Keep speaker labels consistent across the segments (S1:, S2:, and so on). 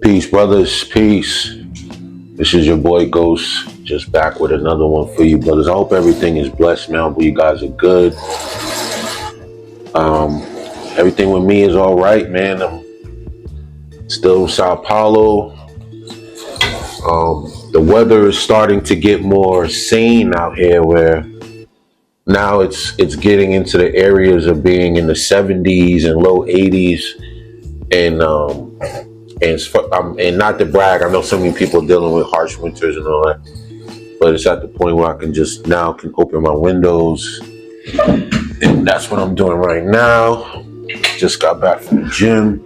S1: Peace, brothers. Peace. This is your boy Ghost, just back with another one for you, brothers. I hope everything is blessed, man. I hope you guys are good. Everything with me is all right, man. I'm still in Sao Paulo. The weather is starting to get more sane out here, where now it's getting into the areas of being in the 70s and low 80s, and not to brag, I know so many people dealing with harsh winters and all that, but it's at the point where I can open my windows, and that's what I'm doing right now. Just got back from the gym.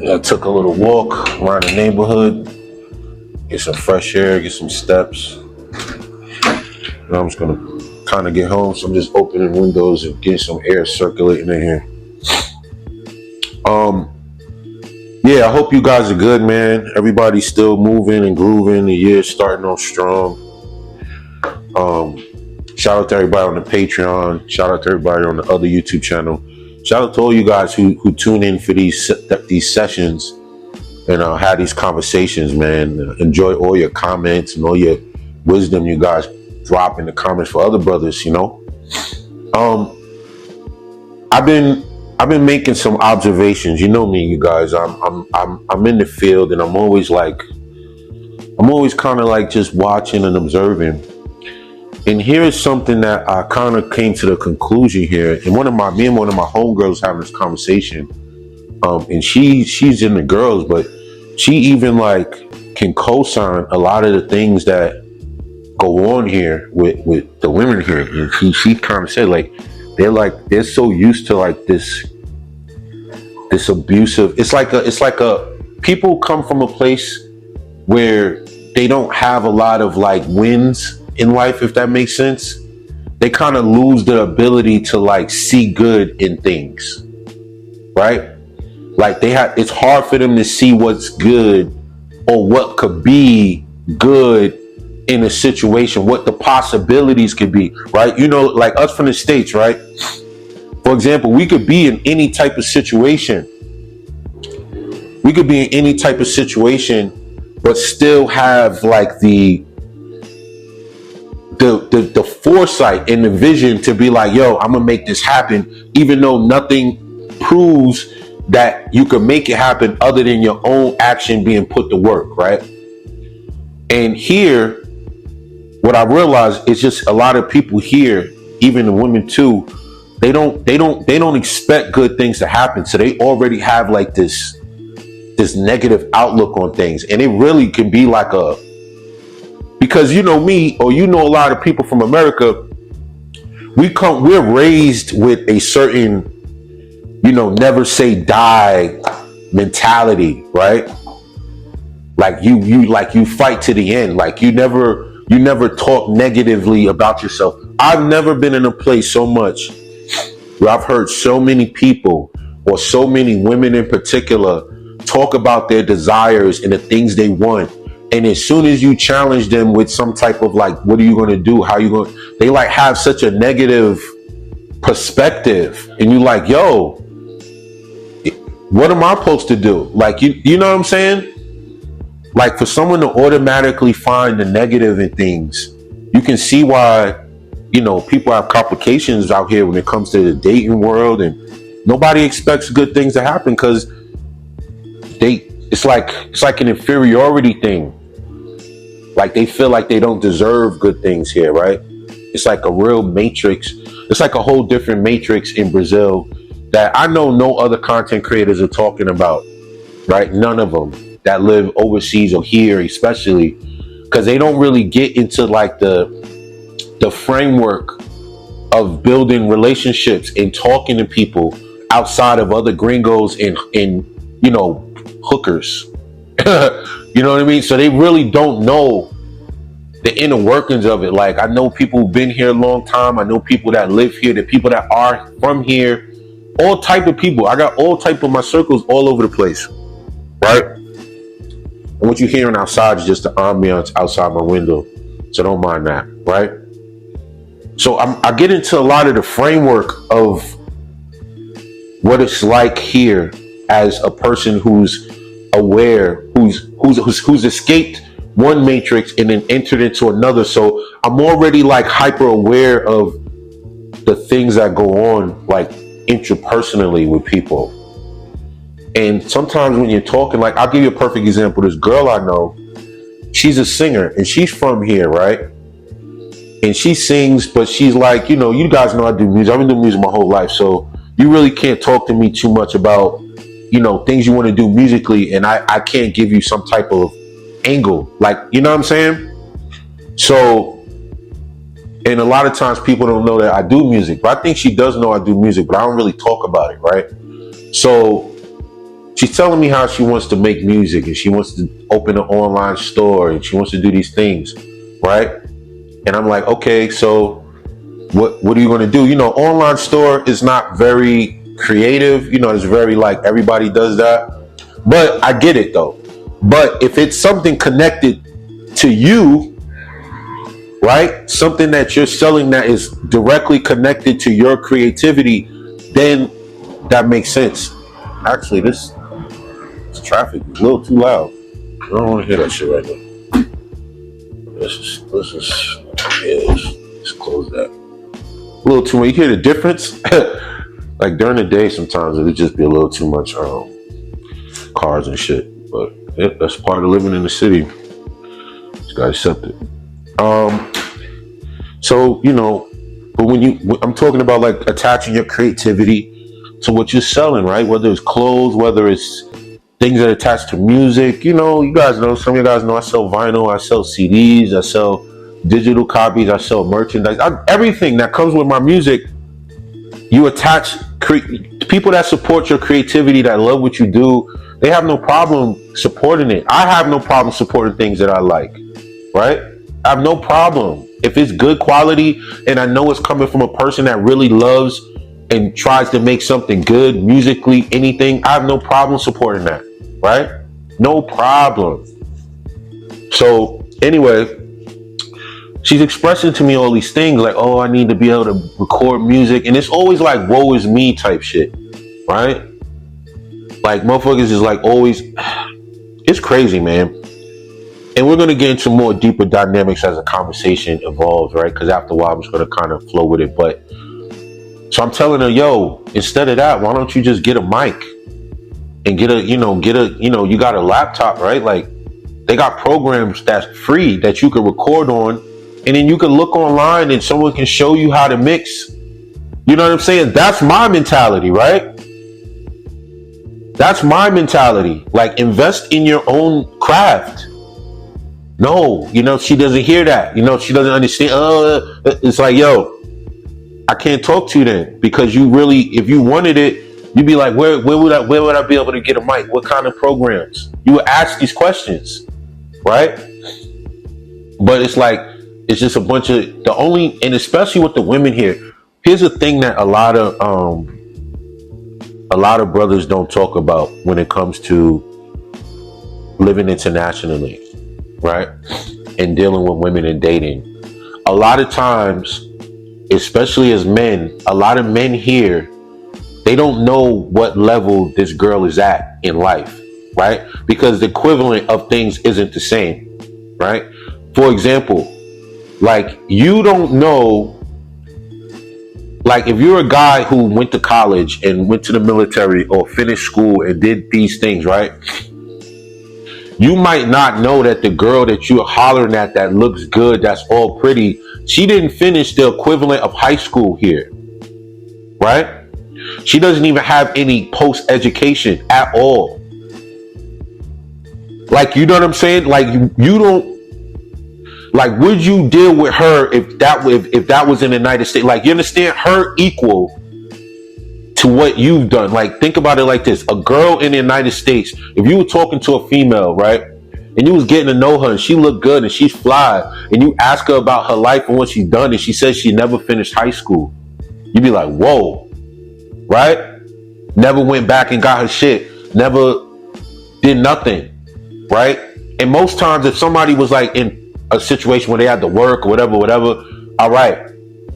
S1: I took a little walk around the neighborhood, get some fresh air, get some steps. And I'm just gonna kind of get home, so I'm just opening windows and getting some air circulating in here. Yeah, I hope you guys are good, man. Everybody's still moving and grooving. The year's starting off strong. Shout out to everybody on the Patreon. Shout out to everybody on the other YouTube channel. Shout out to all you guys who tune in for these sessions and have these conversations, man. Enjoy all your comments and all your wisdom you guys drop in the comments for other brothers. I've been making some observations. You know me, you guys. I'm in the field, and I'm always kind of like just watching and observing. And here is something that I kind of came to the conclusion here. And me and one of my homegirls having this conversation. And she's in the girls, but she even can co-sign a lot of the things that go on here with the women here. And she kind of said they're so used to this abusive. It's like a people come from a place where they don't have a lot of wins in life, if that makes sense. They kind of lose the ability to see good in things, right? It's hard for them to see what's good or what could be good in a situation, what the possibilities could be, right? Like us from the States, right? For example, we could be in any type of situation. But still have the foresight and the vision to be yo, I'm gonna make this happen, even though nothing proves that you can make it happen other than your own action being put to work, right? And here, what I realized is just a lot of people here, even the women too, they don't expect good things to happen, so they already have this negative outlook on things. And it really can be because me, or a lot of people from America, we're raised with a certain never say die mentality, right? You fight to the end. You never talk negatively about yourself. I've never been in a place so much where I've heard so many people, or so many women in particular, talk about their desires and the things they want. And as soon as you challenge them with some type of what are you going to do? How you going? They have such a negative perspective, and you yo, what am I supposed to do? You know what I'm saying? For someone to automatically find the negative in things, you can see why, people have complications out here when it comes to the dating world, and nobody expects good things to happen because it's like an inferiority thing. They feel like they don't deserve good things here, right? It's like a real matrix. It's like a whole different matrix in Brazil that I know no other content creators are talking about, right? None of them that live overseas or here, especially, because they don't really get into the framework of building relationships and talking to people outside of other gringos and hookers. You know what I mean? So they really don't know the inner workings of it. I know people who've been here a long time. I know people that live here, the people that are from here, all type of people. I got all type of my circles all over the place, right? And what you're hearing outside is just the ambiance outside my window. So don't mind that, right? So I get into a lot of the framework of what it's like here as a person who's aware, who's escaped one matrix and then entered into another. So I'm already like hyper aware of the things that go on like interpersonally with people. And sometimes when you're talking, like I'll give you a perfect example. This girl I know, she's a singer and she's from here, right? And she sings, but she's like, you guys know I do music. I've been doing music my whole life. So you really can't talk to me too much about, things you want to do musically. And I can't give you some type of angle. Like, you know what I'm saying? So, and a lot of times people don't know that I do music, but I think she does know I do music, but I don't really talk about it, right? So she's telling me how she wants to make music and she wants to open an online store and she wants to do these things, right? And I'm like, okay, so what are you going to do? Online store is not very creative. It's very like everybody does that. But I get it though. But if it's something connected to you, right? Something that you're selling that is directly connected to your creativity, then that makes sense. Actually, this traffic is a little too loud. I don't want to hear that shit right now. Let's close that. A little too much. You hear the difference? Like during the day, sometimes it'll just be a little too much cars and shit. But that's part of living in the city. Just gotta accept it. So but I'm talking about like attaching your creativity to what you're selling, right? Whether it's clothes, whether it's things that are attached to music. You guys know, some of you guys know I sell vinyl, I sell CDs, I sell digital copies, I sell merchandise. Everything that comes with my music, you attach people that support your creativity, that love what you do. They have no problem supporting it. I have no problem supporting things that I like, right? I have no problem. If it's good quality and I know it's coming from a person that really loves and tries to make something good musically, anything, I have no problem supporting that, right? No problem. So anyway, she's expressing to me all these things like, oh, I need to be able to record music. And it's always like, woe is me type shit, right? Like motherfuckers is like always, it's crazy, man. And we're going to get into more deeper dynamics as the conversation evolves, right? Because after a while, I'm just going to kind of flow with it. But so I'm telling her, yo, instead of that, why don't you just get a mic and you got a laptop, right? Like they got programs that's free that you can record on, and then you can look online and someone can show you how to mix. You know what I'm saying? That's my mentality, right? That's my mentality. Like invest in your own craft. No, she doesn't hear that. She doesn't understand. It's like, yo, I can't talk to you then, because you really, if you wanted it, you'd be like, where would I be able to get a mic? What kind of programs? You would ask these questions, right? But it's like, it's just a bunch of and especially with the women here. Here's the thing that a lot of brothers don't talk about when it comes to living internationally, right? And dealing with women and dating. A lot of times, especially as men, a lot of men here, they don't know what level this girl is at in life, right? Because the equivalent of things isn't the same, right? For example, like you don't know, like if you're a guy who went to college and went to the military or finished school and did these things, right? You might not know that the girl that you're hollering at that looks good, that's all pretty, she didn't finish the equivalent of high school here, right? She doesn't even have any post-education at all. Like, you know what I'm saying? Like, you don't, like, would you deal with her if that was in the United States? Like, you understand, her equal to what you've done. Like, think about it like this. A girl in the United States, if you were talking to a female, right, and you was getting to know her and she looked good and she's fly, and you ask her about her life and what she's done and she says she never finished high school, you'd be like, whoa, right? Never went back and got her shit, never did nothing, right? And most times if somebody was like in a situation where they had to work or whatever, all right.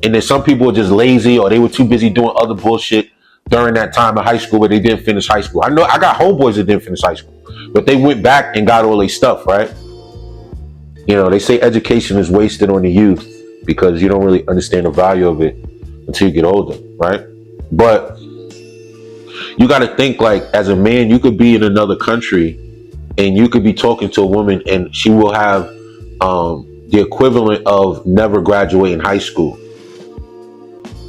S1: And then some people were just lazy or they were too busy doing other bullshit. during that time of high school where they didn't finish high school. I know I got homeboys that didn't finish high school, but they went back and got all their stuff, right? You know, they say education is wasted on the youth because you don't really understand the value of it until you get older, right? But you got to think, like, as a man, you could be in another country and you could be talking to a woman and she will have the equivalent of never graduating high school,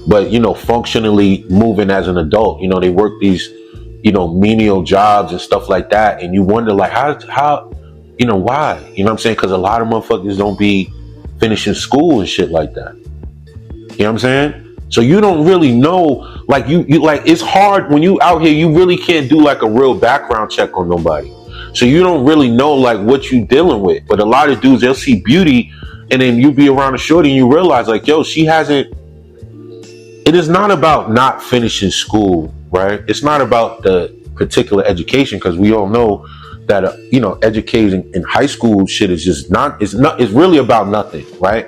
S1: but, you know, functionally moving as an adult. You know, they work these, you know, menial jobs and stuff like that. And you wonder, like, how, you know, why? You know what I'm saying? Because a lot of motherfuckers don't be finishing school and shit like that. You know what I'm saying? So you don't really know, like, you like, it's hard when you out here, you really can't do like a real background check on nobody. So you don't really know like what you dealing with. But a lot of dudes, they'll see beauty and then you be around a shorty and you realize, like, yo, she hasn't, it is not about not finishing school, right? It's not about the particular education, because we all know that, you know, educating in high school shit is just it's really about nothing, right?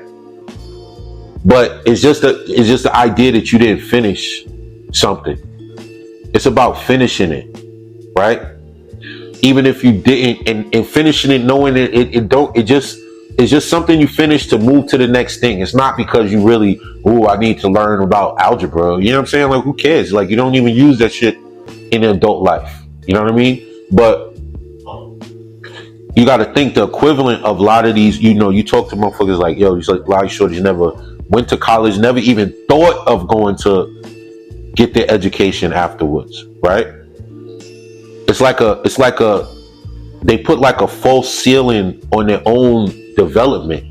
S1: But it's just the idea that you didn't finish something. It's about finishing it, right? Even if you didn't, and finishing it, knowing it's just something you finish to move to the next thing. It's not because you really, I need to learn about algebra. You know what I'm saying? Like, who cares? Like, you don't even use that shit in adult life. You know what I mean? But you got to think the equivalent of a lot of these, you know, you talk to motherfuckers like, yo, these like a lot of shorties never went to college, never even thought of going to get their education afterwards, right? It's like they put like a false ceiling on their own development,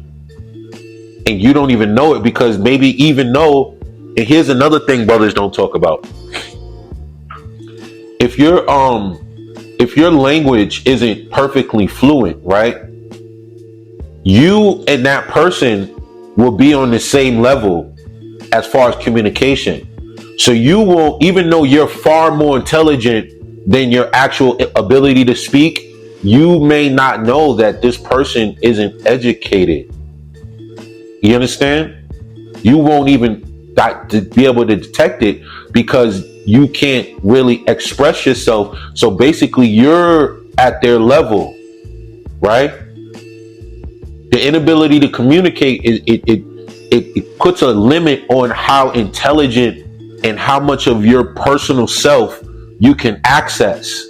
S1: and you don't even know it, because maybe even though, and here's another thing brothers don't talk about. If your language isn't perfectly fluent, right? You and that person will be on the same level as far as communication. So you will, even though you're far more intelligent than your actual ability to speak, you may not know that this person isn't educated. You understand? You won't even be able to detect it because you can't really express yourself. So basically you're at their level, right? The inability to communicate, it puts a limit on how intelligent and how much of your personal self you can access.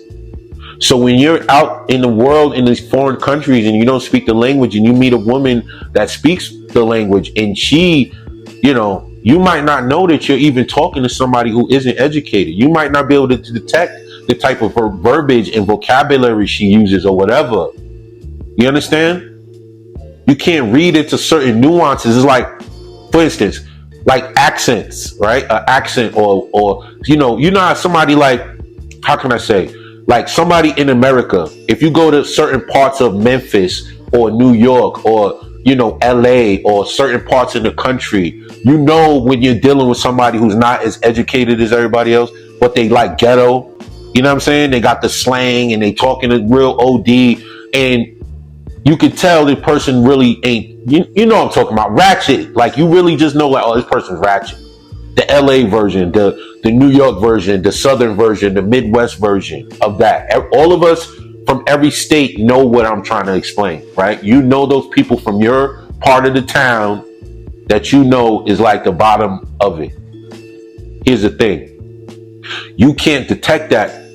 S1: So when you're out in the world in these foreign countries and you don't speak the language, and you meet a woman that speaks the language, and she, you know, you might not know that you're even talking to somebody who isn't educated. You might not be able to detect the type of verbiage and vocabulary she uses or whatever. You understand? You can't read into certain nuances. It's like, for instance, like accents, right? An accent or you know how somebody, like, how can I say, like somebody in America, if you go to certain parts of Memphis or New York or, you know, LA or certain parts of the country, you know, when you're dealing with somebody who's not as educated as everybody else, but they like ghetto, you know what I'm saying? They got the slang and they talking a real OD, and you could tell the person really ain't, you know what I'm talking about, ratchet. Like, you really just know, like, oh, this person's ratchet. The LA version, the New York version, the Southern version, the Midwest version of that. All of us from every state know what I'm trying to explain, right? You know those people from your part of the town that you know is like the bottom of it. Here's the thing. You can't detect that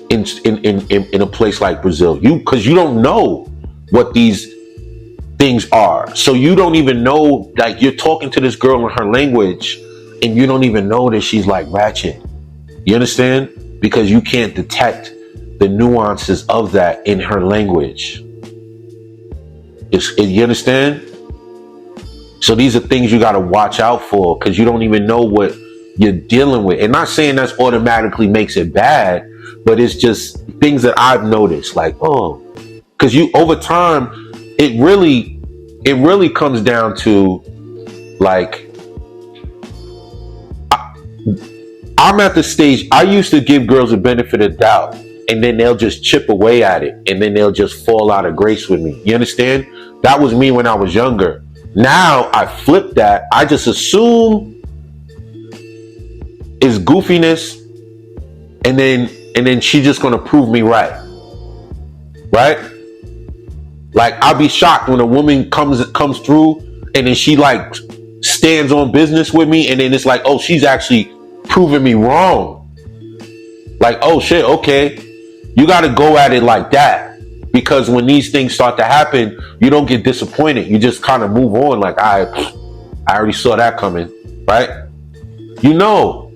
S1: in a place like Brazil. Because you don't know what these things are. So you don't even know, like, you're talking to this girl in her language and you don't even know that she's like ratchet. You understand? Because you can't detect the nuances of that in her language. You understand? So these are things you got to watch out for, because you don't even know what you're dealing with. And not saying that's automatically makes it bad, but it's just things that I've noticed, like, oh, because you, over time, it really comes down to, like, I'm at the stage, I used to give girls a benefit of doubt, and then they'll just chip away at it, and then they'll just fall out of grace with me. You understand? That was me when I was younger. Now I flip that. I just assume it's goofiness, and then she's just gonna prove me right. Right? Like, I'll be shocked when a woman comes through and then she like stands on business with me, and then it's like, oh, she's actually proving me wrong. Like, oh shit, okay. You gotta go at it like that. Because when these things start to happen, you don't get disappointed. You just kind of move on. Like, I already saw that coming, right? You know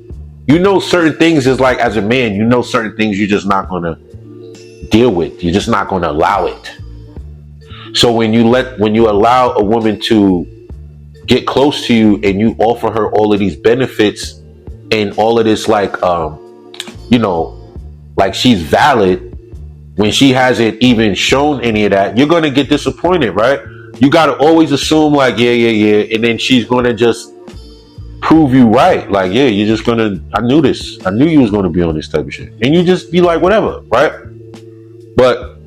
S1: certain things is like, as a man, you know certain things you're just not gonna deal with. You're just not gonna allow it. So when you allow a woman to get close to you and you offer her all of these benefits and all of this, like, like she's valid, when she hasn't even shown any of that, you're going to get disappointed, right? You got to always assume like, yeah. And then she's going to just prove you right. Like, yeah, you're just going to, I knew this. I knew you was going to be on this type of shit. And you just be like, whatever, right? But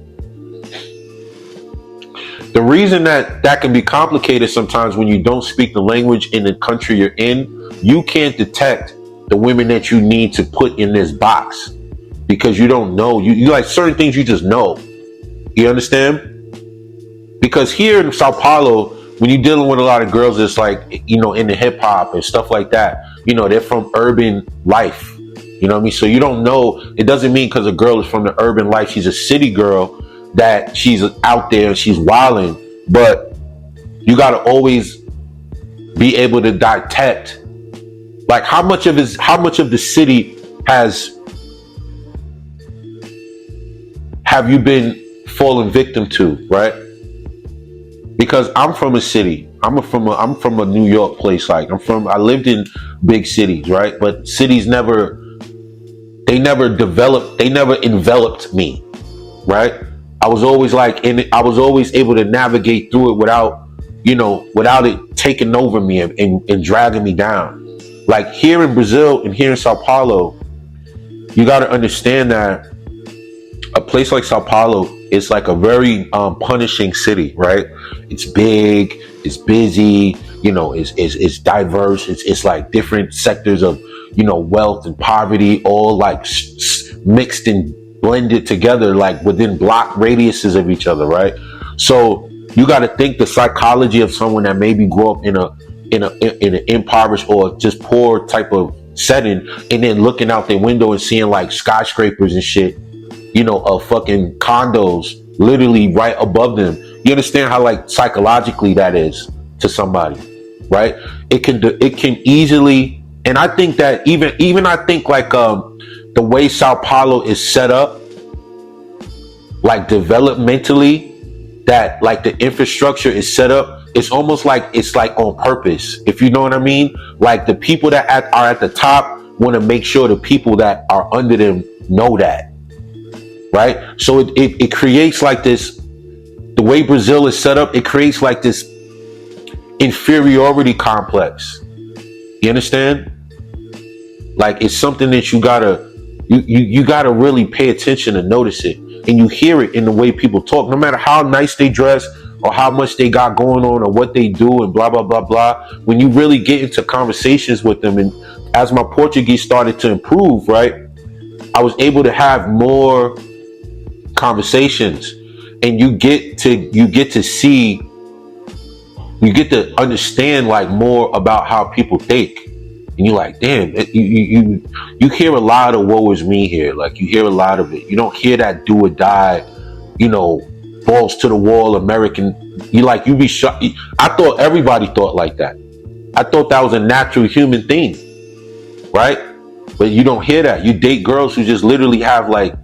S1: the reason that can be complicated sometimes when you don't speak the language in the country you're in, you can't detect the women that you need to put in this box. Because you don't know, you like certain things you just know. You understand? Because here in Sao Paulo, when you're dealing with a lot of girls that's like, in the hip hop and stuff like that, they're from urban life. You know what I mean? So you don't know, it doesn't mean because a girl is from the urban life, she's a city girl, that she's out there and she's wilding. But you got to always be able to detect, like, how much of the city have you been fallen victim to, right? Because I'm from a city. I'm from a New York place. Like, I lived in big cities, right? But cities never enveloped me, right? I was always I was always able to navigate through it without it taking over me and dragging me down. Like, here in Brazil and here in Sao Paulo, you got to understand that a place like Sao Paulo is like a very punishing city, right? It's big, it's busy, it's diverse. It's like different sectors of, wealth and poverty, all like mixed and blended together, like within block radiuses of each other, right? So you got to think the psychology of someone that maybe grew up in an impoverished or just poor type of setting, and then looking out their window and seeing like skyscrapers and shit, of fucking condos literally right above them. You understand how, like, psychologically that is to somebody, right? It can easily, and I think that even I think like the way Sao Paulo is set up, like developmentally, that like the infrastructure is set up, it's almost like it's like on purpose, if you know what I mean. Like, the people that are at the top want to make sure the people that are under them know that. Right? So it creates like this, the way Brazil is set up, it creates like this inferiority complex. You understand? Like, it's something that you gotta really pay attention and notice it. And you hear it in the way people talk, no matter how nice they dress or how much they got going on or what they do and blah, blah, blah, blah. When you really get into conversations with them, and as my Portuguese started to improve, right, I was able to have more conversations, and you get to understand like more about how people think, and you're like, damn, you hear a lot of woe is me here. Like, you hear a lot of it. You don't hear that do or die, balls to the wall American. You be shocked. I thought everybody thought like that. I thought that was a natural human thing, right? But you don't hear that. You date girls who just literally have like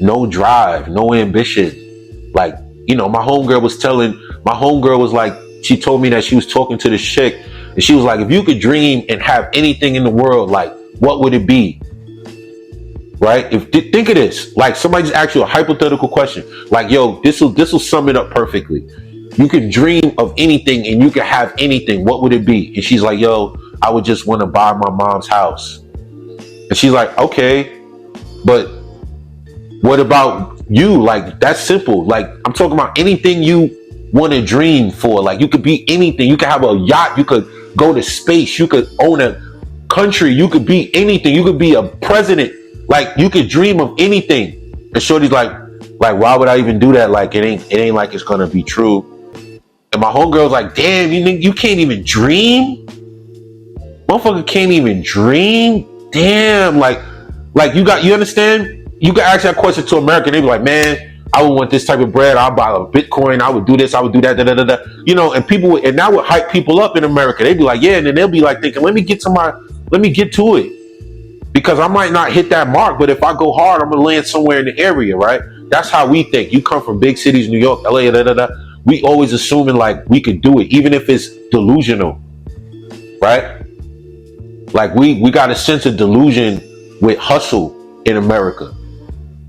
S1: no drive, no ambition. Like, my homegirl was like, she told me that she was talking to this chick, and she was like, if you could dream and have anything in the world, like, what would it be? Right? Think of this, like, somebody just asked you a hypothetical question, like, yo, this will sum it up perfectly. You can dream of anything and you can have anything. What would it be? And she's like, yo, I would just want to buy my mom's house. And she's like, okay, but what about you? Like, that's simple. Like, I'm talking about anything you want to dream for. Like, you could be anything. You could have a yacht. You could go to space. You could own a country. You could be anything. You could be a president Like you could dream of anything. And Shorty's like, why would I even do that? Like it ain't like it's gonna be true. And my homegirl's like, damn, you can't even dream? Motherfucker can't even dream? Damn, like you understand? You can ask that question to America and they be like, man, I would want this type of bread, I'll buy a Bitcoin, I would do this, I would do that, da da da da. You know, and that would hype people up in America. They'd be like, yeah, and then they'll be like thinking, let me get to it. Because I might not hit that mark, but if I go hard, I'm gonna land somewhere in the area, right? That's how we think. You come from big cities, New York, LA, da da da. We always assuming like we could do it, even if it's delusional, right? Like we got a sense of delusion with hustle in America,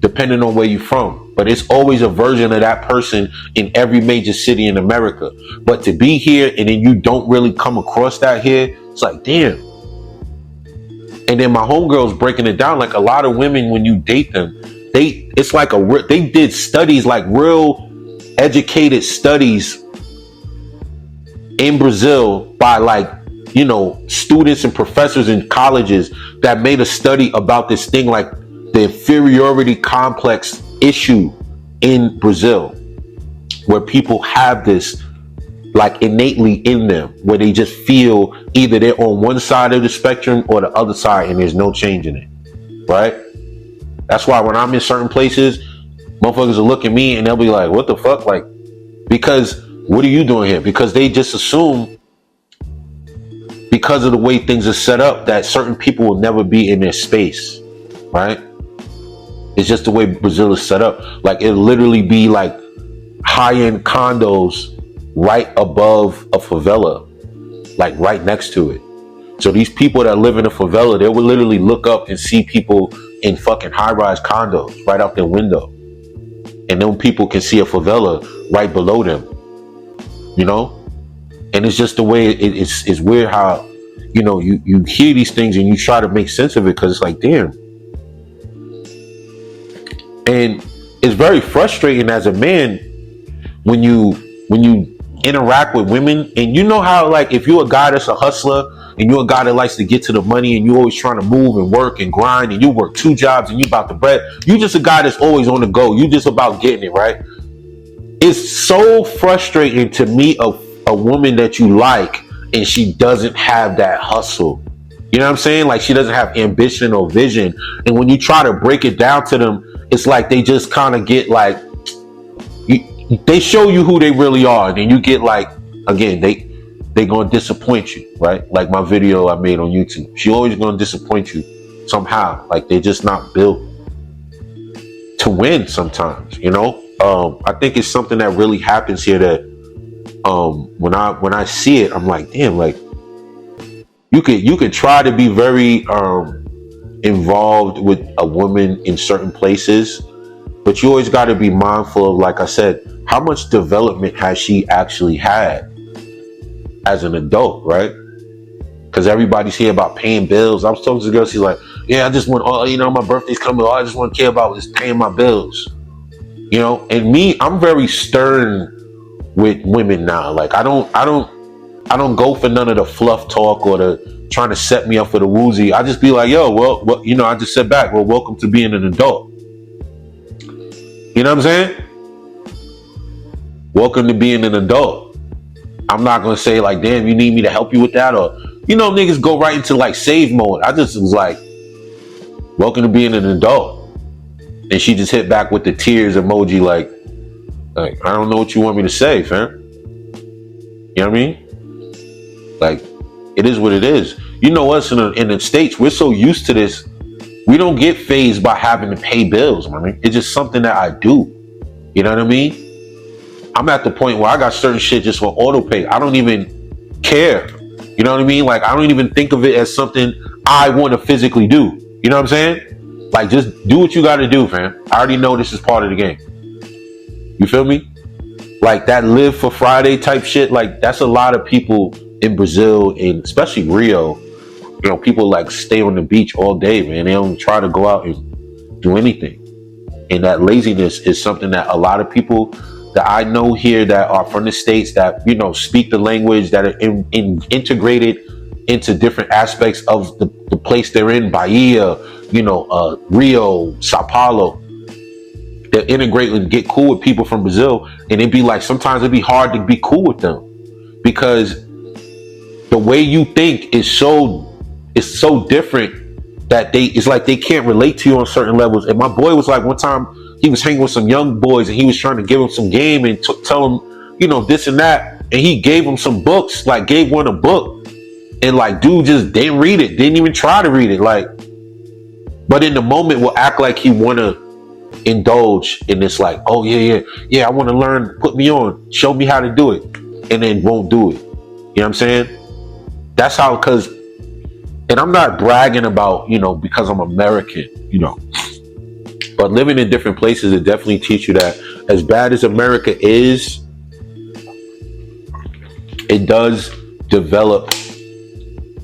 S1: depending on where you're from. But it's always a version of that person in every major city in America. But to be here and then you don't really come across that here, it's like, damn. And then my homegirl's breaking it down. Like a lot of women, when you date them, they did studies, like real educated studies in Brazil by like, you know, students and professors in colleges that made a study about this thing, like the inferiority complex issue in Brazil, where people have this like innately in them, where they just feel either they're on one side of the spectrum or the other side, and there's no change in it, right? That's why when I'm in certain places, motherfuckers will look at me and they'll be like, what the fuck? Like, because what are you doing here? Because they just assume, because of the way things are set up, that certain people will never be in their space, right? It's just the way Brazil is set up. Like it'll literally be like high-end condos right above a favela, like right next to it. So these people that live in a favela, they will literally look up and see people in fucking high-rise condos right out their window. And then people can see a favela right below them, you know? And it's just the way it's weird how, you know, you hear these things and you try to make sense of it, because it's like, damn. And it's very frustrating as a man when you interact with women, and you know how, like, if you're a guy that's a hustler and you're a guy that likes to get to the money and you're always trying to move and work and grind and you work 2 jobs and you about the bread, you just a guy that's always on the go. You just about getting it, right? It's so frustrating to meet a woman that you like and she doesn't have that hustle. You know what I'm saying? Like she doesn't have ambition or vision. And when you try to break it down to them, it's like they just kind of get like, they show you who they really are, and then you get like, again, they gonna disappoint you, right? Like my video I made on YouTube. She always gonna disappoint you somehow. Like they're just not built to win sometimes, you know? I think it's something that really happens here that when I see it, I'm like, damn, like you could try to be very involved with a woman in certain places, but you always got to be mindful of, like I said, how much development has she actually had as an adult, right? Because everybody's here about paying bills. I was talking to the girl, she's like, yeah, I just want, my birthday's coming, all I just want to care about is paying my bills. You know, and me, I'm very stern with women now. Like I don't go for none of the fluff talk or the trying to set me up for the woozy. I just be like, yo, well, I just sit back. Well, welcome to being an adult. You know what I'm saying? Welcome to being an adult. I'm not gonna say like, damn, you need me to help you with that, or niggas go right into like save mode. I just was like, welcome to being an adult. And she just hit back with the tears emoji, like I don't know what you want me to say, fam. You know what I mean? Like, it is what it is. You know us in the States, we're so used to this. We don't get fazed by having to pay bills, man. It's just something that I do. You know what I mean? I'm at the point where I got certain shit just for auto pay. I don't even care. You know what I mean? Like, I don't even think of it as something I want to physically do. You know what I'm saying? Like, just do what you got to do, fam. I already know this is part of the game. You feel me? Like that live for Friday type shit. Like that's a lot of people in Brazil, and especially Rio. People like stay on the beach all day, man. They don't try to go out and do anything. And that laziness is something that a lot of people that I know here that are from the States that, speak the language, that are integrated into different aspects of the place they're in, Bahia, Rio, Sao Paulo. They'll integrate and get cool with people from Brazil, and it'd be like sometimes it'd be hard to be cool with them because the way you think is so different that it's like they can't relate to you on certain levels. And my boy was like, one time he was hanging with some young boys and he was trying to give them some game and tell them, this and that, and he gave them some books, like gave one a book, and like dude just didn't read it, didn't even try to read it, like, but in the moment will act like he wanna indulge in this, like, oh yeah, I want to learn, put me on, show me how to do it, and then won't do it. You know what I'm saying? That's how, and I'm not bragging about, because I'm American, but living in different places, it definitely teach you that as bad as America is, it does develop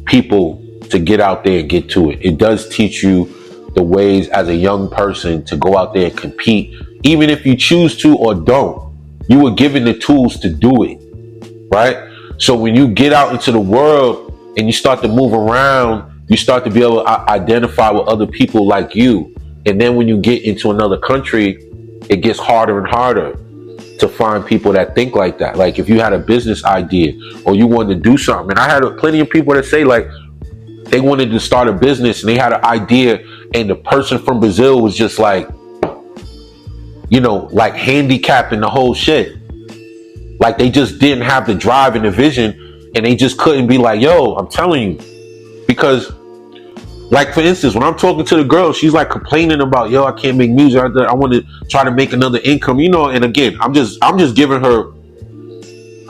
S1: people to get out there and get to it. It does teach you the ways as a young person to go out there and compete. Even if you choose to or don't, you were given the tools to do it, right? So when you get out into the world and you start to move around, you start to be able to identify with other people like you. And then when you get into another country, it gets harder and harder to find people that think like that. Like if you had a business idea or you wanted to do something, and I had plenty of people that say like they wanted to start a business and they had an idea, and the person from Brazil was just like, like handicapping the whole shit. Like they just didn't have the drive and the vision, and they just couldn't be like, yo, I'm telling you. Because like, for instance, when I'm talking to the girl, she's like complaining about, yo, I can't make music. I want to try to make another income, and again, I'm just giving her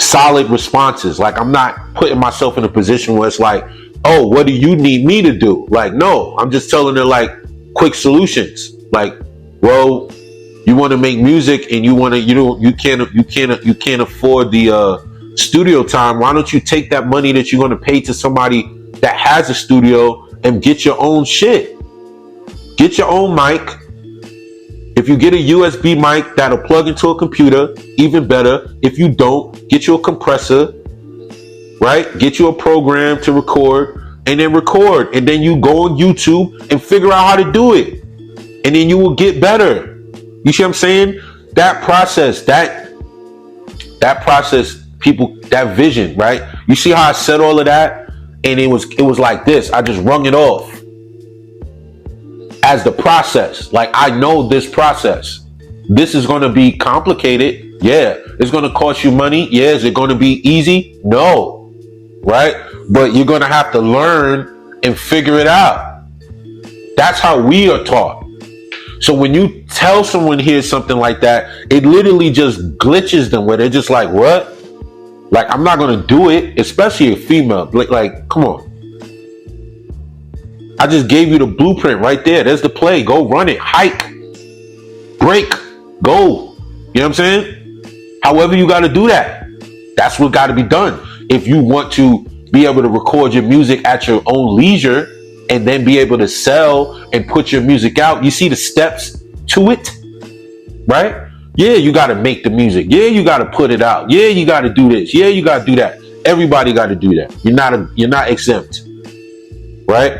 S1: solid responses. Like I'm not putting myself in a position where it's like, oh, what do you need me to do? Like, no, I'm just telling her like quick solutions. Like, well, you want to make music and you can't afford the studio time. Why don't you take that money that you're going to pay to somebody that has a studio and get your own shit? Get your own mic. If you get a USB mic that'll plug into a computer, even better. If you don't, get you a compressor, right? Get you a program to record, and then record. And then you go on YouTube and figure out how to do it. And then you will get better. You see what I'm saying? That process, people, that vision, right? You see how I said all of that? And it was like this. I just wrung it off as the process. Like, I know this process. This is going to be complicated. Yeah. It's going to cost you money. Yeah. Is it going to be easy? No. Right? But you're going to have to learn and figure it out. That's how we are taught. So when you tell someone here something like that, it literally just glitches them where they're just like, what? Like, I'm not going to do it, especially a female. Like, come on. I just gave you the blueprint right there. There's the play. Go run it. Hike. Break. Go. You know what I'm saying? However you got to do that. That's what got to be done. If you want to be able to record your music at your own leisure and then be able to sell and put your music out, you see the steps to it, right? Yeah, you got to make the music. Yeah, you got to put it out. Yeah, you got to do this. Yeah, you got to do that. Everybody got to do that. You're not exempt, right?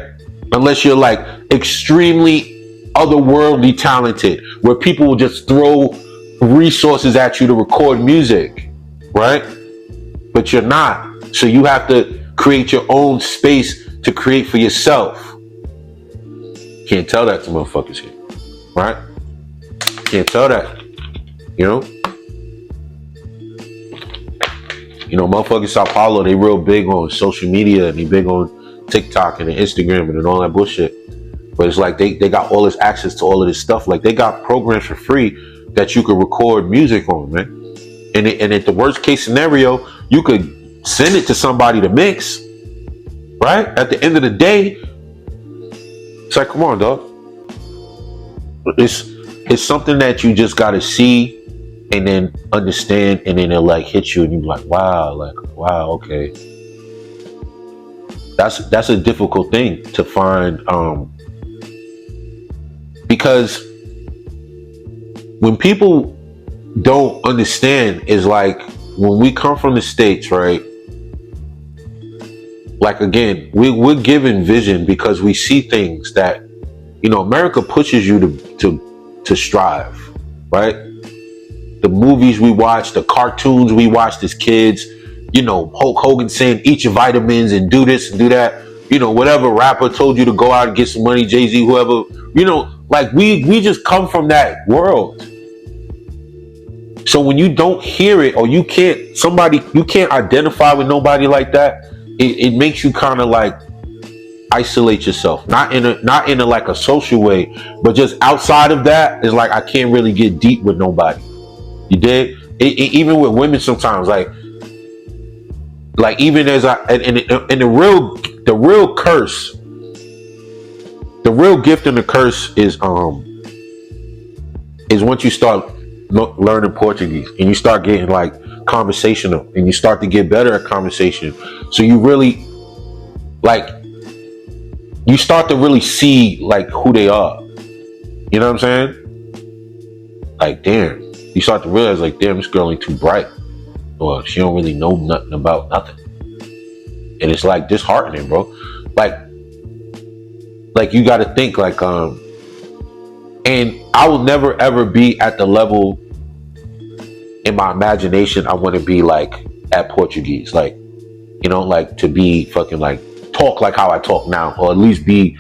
S1: Unless you're like extremely otherworldly talented, where people will just throw resources at you to record music, right? But you're not. So you have to create your own space to create for yourself. Can't tell that to motherfuckers here, right? Can't tell that. Motherfuckers Sao Paulo, they real big on social media and they big on TikTok and Instagram and all that bullshit. But it's like they got all this access to all of this stuff. Like they got programs for free that you could record music on, man. And at the worst case scenario, you could send it to somebody to mix. Right? At the end of the day, it's like, come on, dog. It's something that you just gotta see and then understand, and then it'll like hit you and you're like, wow, okay. That's a difficult thing to find, because when people don't understand, is like when we come from the States, right? like again, we're given vision because we see things that, America pushes you to strive, right? The movies we watch, the cartoons we watched as kids, Hulk Hogan saying eat your vitamins and do this and do that, whatever rapper told you to go out and get some money, Jay-Z, whoever, like we just come from that world. So when you don't hear it, or you can't identify with nobody like that, it makes you kind of like isolate yourself, not in a like a social way, but just outside of that, it's like I can't really get deep with nobody. You did even with women sometimes, like even as and the real curse, the real gift and the curse is once you start learning Portuguese and you start getting like conversational and you start to get better at conversation, so you really like you start to really see like who they are. You know what I'm saying? Like, damn, you start to realize like, damn, this girl ain't too bright, or she don't really know nothing about nothing, and it's like disheartening, bro. Like you got to think like and I will never ever be at the level in my imagination I want to be like at Portuguese, like, like to be fucking like talk like how I talk now, or at least be,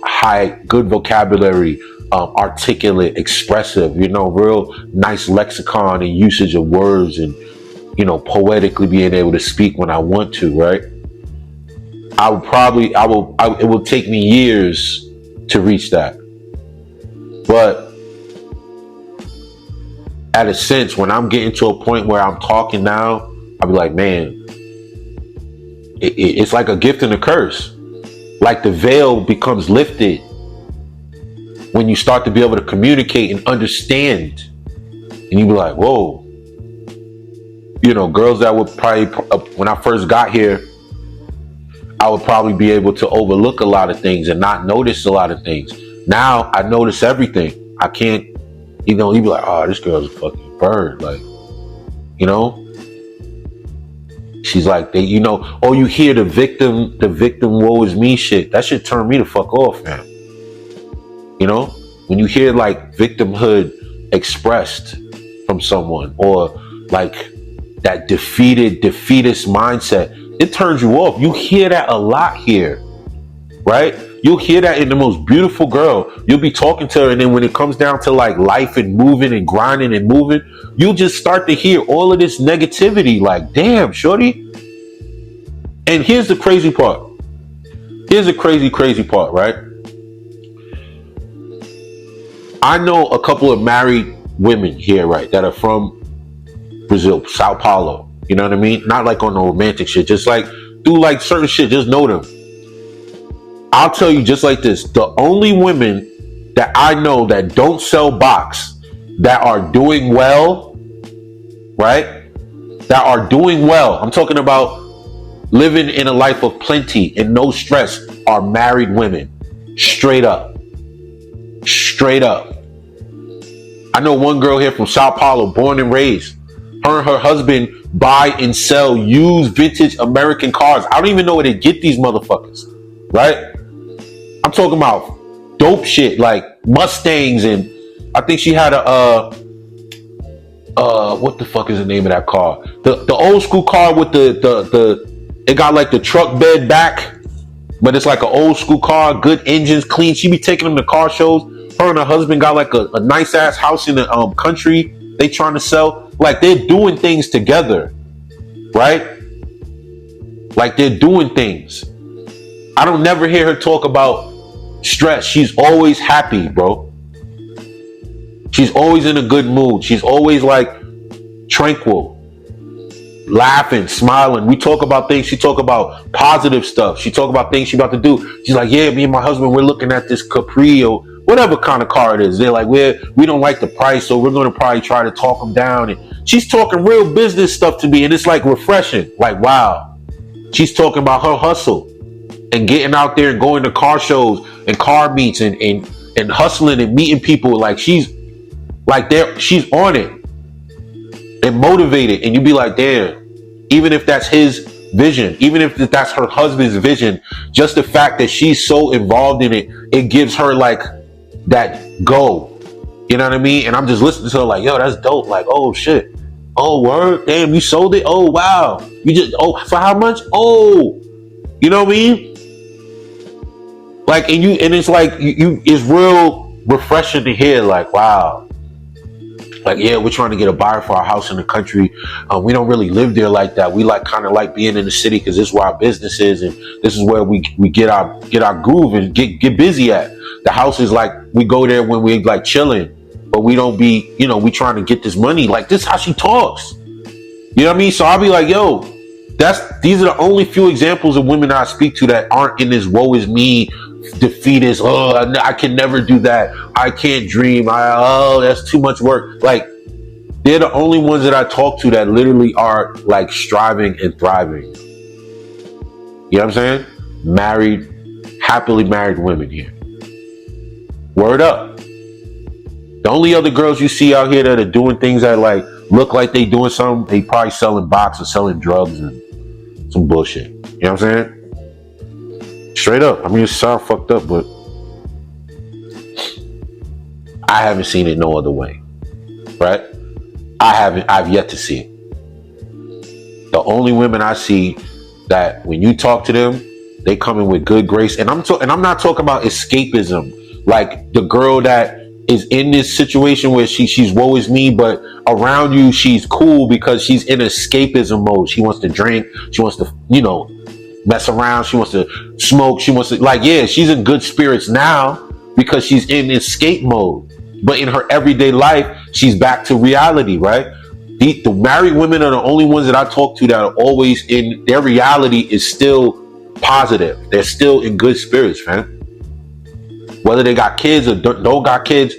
S1: high, good vocabulary, articulate, expressive, real nice lexicon and usage of words, and, poetically being able to speak when I want to, right? It will take me years to reach that. But at a sense, when I'm getting to a point where I'm talking now, I'll be like, man, it's like a gift and a curse. Like the veil becomes lifted when you start to be able to communicate and understand. And you be like, whoa. Girls that would probably, when I first got here, I would probably be able to overlook a lot of things and not notice a lot of things. Now I notice everything. I can't, you'd be like, oh, this girl's a fucking bird. Like, she's like, oh, you hear the victim woe is me shit. That should turn me the fuck off, man. When you hear like victimhood expressed from someone, or like that defeatist mindset, it turns you off. You hear that a lot here, right? You'll hear that in the most beautiful girl. You'll be talking to her, and then when it comes down to like life and moving and grinding and moving, you'll just start to hear all of this negativity. Like, damn, shorty. And here's the crazy part. Here's the crazy part, right? I know a couple of married women here, right, that are from Brazil, Sao Paulo. You know what I mean? Not like on the romantic shit, just like do like certain shit, just know them. I'll tell you just like this, the only women that I know that don't sell box, that are doing well, right? That are doing well. I'm talking about living in a life of plenty and no stress, are married women. Straight up. Straight up. I know one girl here from Sao Paulo, born and raised. Her and her husband buy and sell used vintage American cars. I don't even know where they get these motherfuckers, right? I'm talking about dope shit like Mustangs, and I think she had a what the fuck is the name of that car? The old school car with the it got like the truck bed back, but it's like an old school car, good engines, clean. She be taking them to car shows. Her and her husband got like a nice ass house in the country they trying to sell. Like they're doing things together, right? Like they're doing things. I don't never hear her talk about stress. She's always happy, bro. She's always in a good mood. She's always like tranquil, laughing, smiling. We talk about things. She talk about positive stuff. She talk about things she about to do. She's like, yeah, me and my husband, we're looking at this Capri or whatever kind of car it is. They're like, we don't like the price, so we're going to probably try to talk them down. And she's talking real business stuff to me, and it's like refreshing. Like, wow. She's talking about her hustle and getting out there and going to car shows and car meets and hustling and meeting people. Like she's on it and motivated. And you be like, damn, even if that's his vision, even if that's her husband's vision, just the fact that she's so involved in it, it gives her like that go. You know what I mean? And I'm just listening to her like, yo, that's dope. Like, oh shit. Oh, word. Damn, you sold it? Oh, wow. You just, oh, for how much? Oh, you know what I mean? Like, and it's like, it's real refreshing to hear, like, wow. Like, yeah, we're trying to get a buyer for our house in the country. We don't really live there like that. We like kind of like being in the city because this is where our business is, and this is where we get our groove and get busy at. The house is like, we go there when we're like chilling, but we don't be, we trying to get this money. Like, this is how she talks. You know what I mean? So I'll be like, yo, these are the only few examples of women I speak to that aren't in this woe is me, defeatist. Oh, I can never do that. I can't dream. That's too much work. Like, they're the only ones that I talk to that literally are like striving and thriving. You know what I'm saying? Happily married women here. Word up. The only other girls you see out here that are doing things that like look like they doing something, they probably selling box or selling drugs and some bullshit. You know what I'm saying? Straight up. I mean, it sounds fucked up, but I haven't seen it no other way. Right? I've yet to see it. The only women I see that when you talk to them, they come in with good grace. And I'm not talking about escapism. Like the girl that is in this situation where she's woe is me, but around you she's cool because she's in escapism mode. She wants to drink, she wants to, mess around, she wants to smoke, she wants to, like, yeah, she's in good spirits now because she's in escape mode. But in her everyday life, she's back to reality, right? The married women are the only ones that I talk to that are always in their reality is still positive. They're still in good spirits, man. Whether they got kids or don't got kids,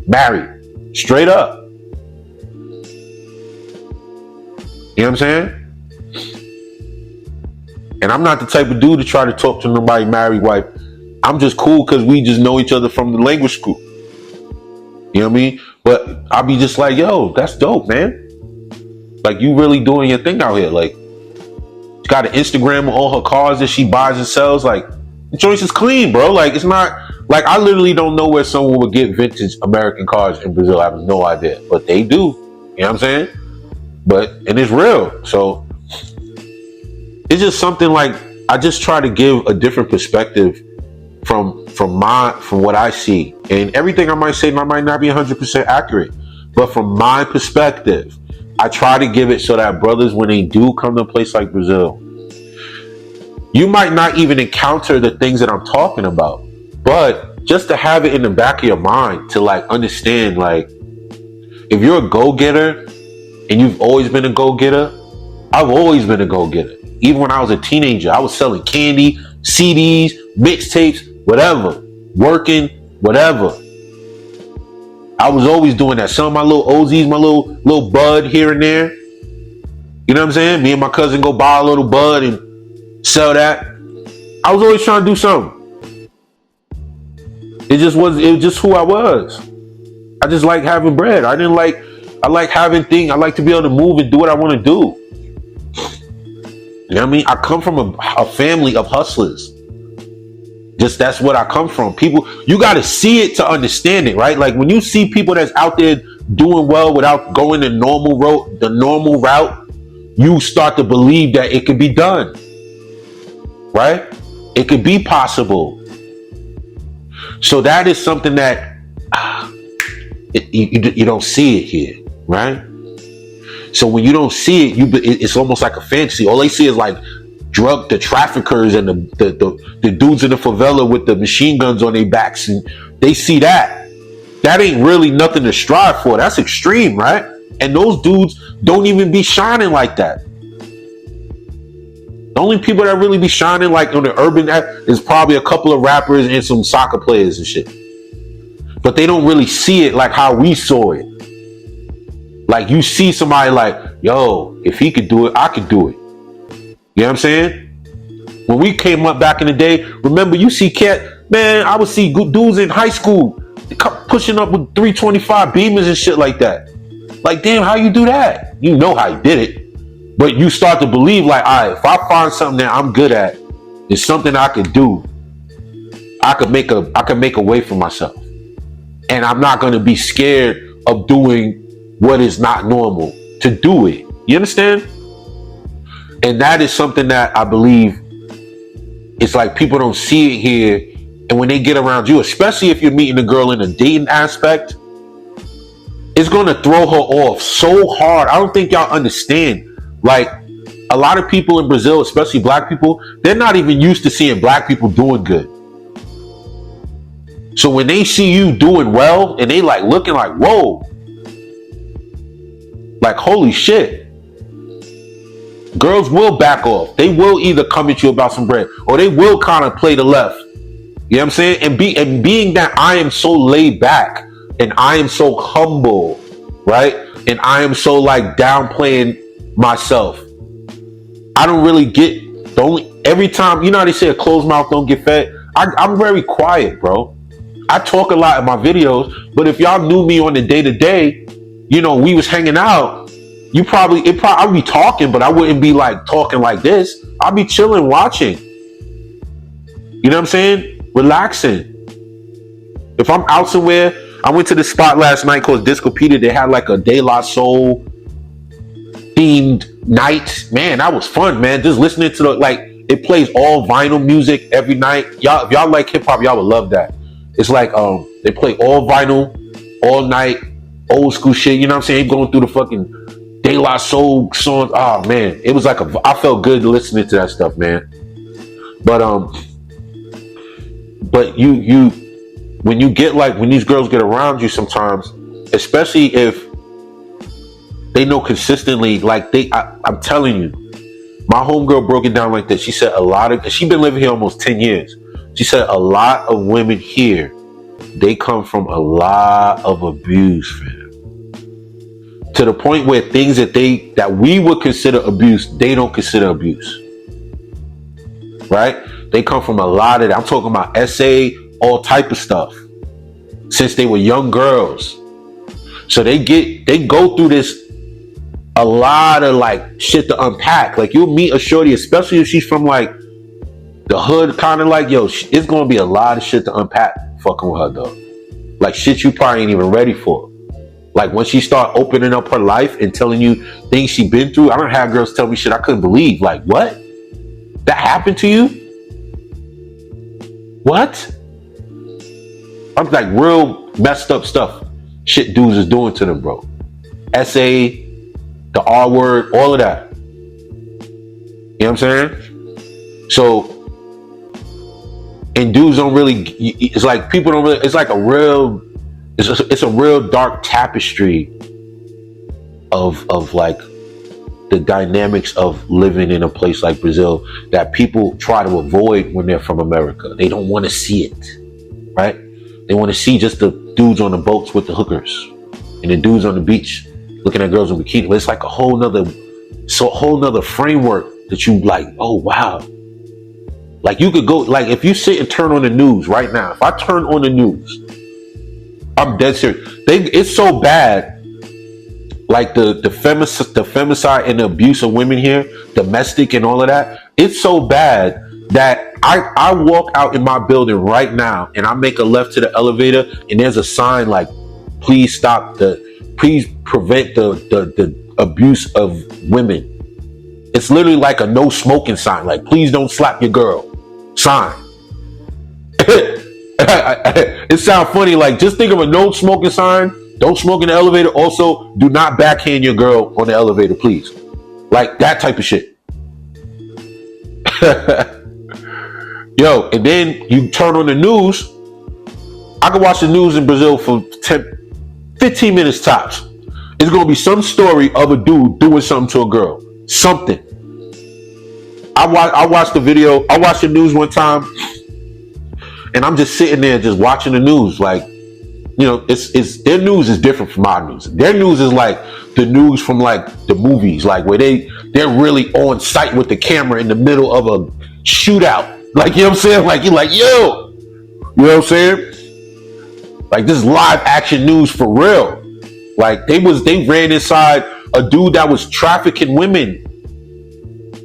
S1: married. Straight up. You know what I'm saying? And I'm not the type of dude to try to talk to nobody married wife. I'm just cool because we just know each other from the language school. You know what I mean? But I'll be just like, yo, that's dope, man. Like, you really doing your thing out here. Like, she got an Instagram with all her cars that she buys and sells. Like, the choice is clean, bro. Like, it's not... Like, I literally don't know where someone would get vintage American cars in Brazil. I have no idea. But they do. You know what I'm saying? And it's real. So, it's just something like, I just try to give a different perspective from what I see. And everything I might say might not be 100% accurate. But from my perspective, I try to give it so that brothers, when they do come to a place like Brazil, you might not even encounter the things that I'm talking about. But just to have it in the back of your mind to like understand, like, if you're a go-getter and you've always been a go-getter, I've always been a go-getter. Even when I was a teenager, I was selling candy, CDs, mixtapes, whatever, working, whatever. I was always doing that. Selling my little OZs, my little bud here and there. You know what I'm saying? Me and my cousin go buy a little bud and sell that. I was always trying to do something. It was just who I was. I just like having bread. I like having things. I like to be able to move and do what I want to do. You know what I mean? I come from a family of hustlers. Just that's what I come from. People, you got to see it to understand it, right? Like when you see people that's out there doing well without going the normal route, you start to believe that it could be done, right? It could be possible. So that is something that you don't see it here, right? So when you don't see it, it's almost like a fantasy. All they see is like the traffickers and the dudes in the favela with the machine guns on their backs, and they see that. That ain't really nothing to strive for. That's extreme, right? And those dudes don't even be shining like that. The only people that really be shining like on the urban is probably a couple of rappers and some soccer players and shit. But they don't really see it like how we saw it. Like you see somebody like, yo, if he could do it, I could do it. You know what I'm saying? When we came up back in the day, remember you see man, I would see dudes in high school pushing up with 325 Beamers and shit like that. Like, damn, how you do that? You know how you did it. But you start to believe like, all right, if I find something that I'm good at, it's something I could do. I could make a way for myself, and I'm not going to be scared of doing what is not normal to do it. You understand? And that is something that I believe it's like people don't see it here. And when they get around you, especially if you're meeting a girl in a dating aspect, it's going to throw her off so hard. I don't think y'all understand. Like, a lot of people in Brazil, especially black people, they're not even used to seeing black people doing good. So when they see you doing well and they like looking like, whoa, like, holy shit, girls will back off. They will either come at you about some bread or they will kind of play the left. You know what I'm saying? And being that I am so laid back and I am so humble, right? And I am so like downplaying myself. I don't really get every time, you know how they say a closed mouth don't get fed? I'm very quiet, bro. I talk a lot in my videos, but if y'all knew me on the day-to-day, you know, we was hanging out, I'd be talking, but I wouldn't be like talking like this. I'd be chilling, watching. You know what I'm saying? Relaxing. If I'm out somewhere, I went to this spot last night called Disco Peter. They had like a De La Soul themed night. Man, that was fun, man. Just listening to it plays all vinyl music every night. Y'all, if y'all like hip hop, y'all would love that. It's like they play all vinyl all night, old school shit. You know what I'm saying? Going through the fucking De La Soul songs. Oh man, it was like I felt good listening to that stuff, man. But you when you get like when these girls get around you sometimes, especially if they know consistently, like I'm telling you, my homegirl broke it down like this. She said she's been living here almost 10 years. She said a lot of women here, they come from a lot of abuse, fam. To the point where things that we would consider abuse, they don't consider abuse. Right? They come from a lot of that. I'm talking about SA, all type of stuff. Since they were young girls. So they go through this a lot of like shit to unpack. Like you'll meet a shorty, especially if she's from like the hood, kind of like, yo, it's gonna be a lot of shit to unpack fucking with her though. Like shit you probably ain't even ready for. Like when she start opening up her life and telling you things she been through, I don't have girls tell me shit I couldn't believe. Like, what? That happened to you? What? I'm like real messed up stuff. Shit dudes is doing to them, bro. SA, the R word, all of that. You know what I'm saying? So, and dudes don't really, it's like people don't really, it's like it's a real dark tapestry of like the dynamics of living in a place like Brazil that people try to avoid when they're from America. They don't want to see it, right? They want to see just the dudes on the boats with the hookers and the dudes on the beach looking at girls in bikini. But it's like a whole nother framework that you like, oh wow. Like you could go, like if you sit and turn on the news right now, if I turn on the news, I'm dead serious. It's so bad. Like the femicide and the abuse of women here, domestic and all of that. It's so bad that I walk out in my building right now and I make a left to the elevator and there's a sign like, please prevent the abuse of women. It's literally like a no smoking sign. Like, please don't slap your girl sign. It sounds funny. Like, just think of a no smoking sign. Don't smoke in the elevator. Also, do not backhand your girl on the elevator, please. Like that type of shit. Yo, and then you turn on the news. I can watch the news in Brazil for 15 minutes tops. It's going to be some story of a dude doing something to a girl. Something. I watched the video. I watched the news one time. And I'm just sitting there just watching the news. Like, you know, it's their news is different from our news. Their news is like the news from like the movies, like where they're really on site with the camera in the middle of a shootout. Like, you know what I'm saying? Like, you're like, yo, you know what I'm saying? Like, this is live action news for real. Like, they ran inside a dude that was trafficking women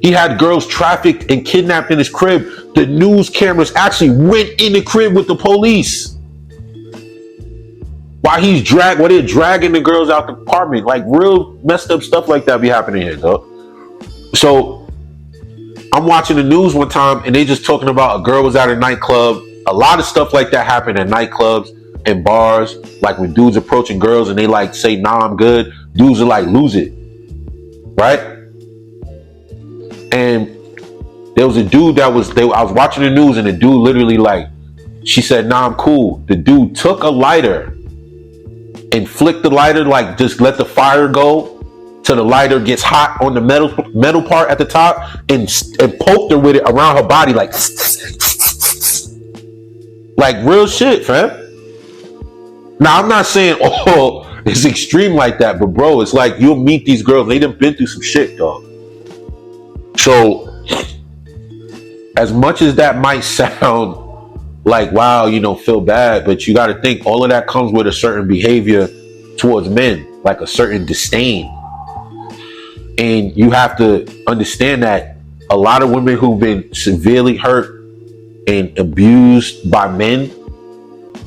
S1: He had girls trafficked and kidnapped in his crib. The news cameras actually went in the crib with the police. While they're dragging the girls out the apartment. Like real messed up stuff like that be happening here, though. So I'm watching the news one time and they just talking about a girl was at a nightclub. A lot of stuff like that happened at nightclubs and bars. Like when dudes approaching girls and they like say, nah, I'm good. Dudes are like, lose it. Right? And there was a dude I was watching the news and the dude literally like, she said, nah, I'm cool. The dude took a lighter and flicked the lighter, like just let the fire go till the lighter gets hot on the metal part at the top and poked her with it around her body like real shit, fam. Now I'm not saying it's extreme like that, but bro, it's like you'll meet these girls, they done been through some shit, dog. So as much as that might sound like, wow, feel bad, but you got to think all of that comes with a certain behavior towards men, like a certain disdain. And you have to understand that a lot of women who've been severely hurt and abused by men,